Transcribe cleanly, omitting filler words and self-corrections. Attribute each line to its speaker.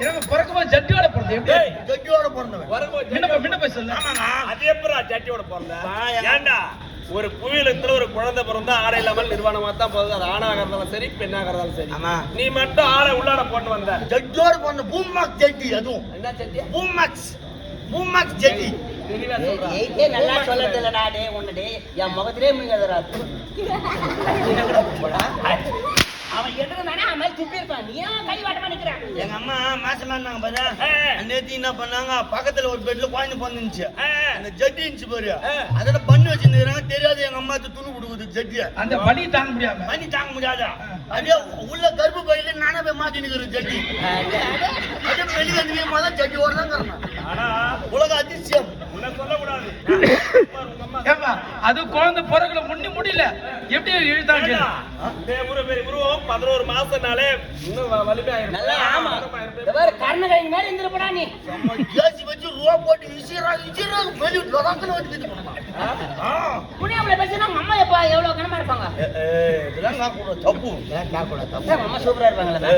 Speaker 1: எனக்கு பிறக்கும்போது ஜட்டியோட பிறந்தேன். எப்படி?
Speaker 2: ஜட்டியோட பிறந்தவன்.
Speaker 1: முன்ன போய் சொல்லு.
Speaker 3: அது எப்படா ஜட்டியோட பிறந்த? ஏன்டா ஒரு புயலத்துல ஒரு குழந்தை பிறந்தா ஆடை இல்லாமல் நிர்வாணமா தான் போகுது. அது ஆணாக இருந்தாலும் சரி பெண்ணாக இருந்தாலும் சரி. நீ மட்டும் ஆடை உள்ளாட போட்டு வந்த.
Speaker 2: ஜட்டியோட பிறந்த பூமாக்ஸ் ஜட்டி. அதுவும்
Speaker 3: என்ன ஜட்டி?
Speaker 2: பூமாக்ஸ் ஜட்டி.
Speaker 4: நல்லா சொல்லது இல்லடா டே ஒண்ணு டே என் முகத்திலே முழுங்கதரா. அவன் எதுனானே அவன் மாதிரி துப்பி இருப்பான். நீ ஏன் கை வாட்டமா நிக்கிற?
Speaker 2: எங்க அம்மா மாசமா இருந்தாங்க பாரு. நேத்து என்ன பண்ணாங்க, பக்கத்துல ஒரு பெட்ல குழந்தை பிறந்துச்சு. அந்த ஜட்டி இருந்துச்சு பாரு, அதோட பண்ணி வச்சிருந்தாங்க. தெரியாது எங்க அம்மா துணி கொடுக்குது ஜட்டிய.
Speaker 1: அந்த பனி தாங்க முடியாம
Speaker 2: பனி தாங்க முடியாத அப்படியே உள்ள கருப்பு பையில நானே போய் மாட்டி நிக்கிறேன் ஜட்டி. அப்படியே வெளியே வந்து முதல் ஜட்டி ஓடுறாங்க.
Speaker 3: ஆனா
Speaker 2: உலக அதிசயம்
Speaker 3: உன்னை சொல்லக்கூடாது.
Speaker 1: அது குழந்தை பிறகுல முன்னி முடியல. எப்படி இழுத்தாங்க?
Speaker 3: உருவம் 11 மாசம்னாலே இன்னும் வலிமையாயிரும்.
Speaker 4: நல்லா ஆமா. கர்ணகை மேல இருந்துடா நீ.
Speaker 2: ஜேசி வச்சு ரூபா போட்டு விசிறா வெளியே லொடாக்கல வந்து
Speaker 4: புனியாவுல பேசினா அம்மா எப்பா எவ்வளவு கனமா இருப்பாங்க.
Speaker 2: இதெல்லாம் நான் கூட தப்பு.
Speaker 4: அம்மா சூப்பரா இருப்பாங்களா?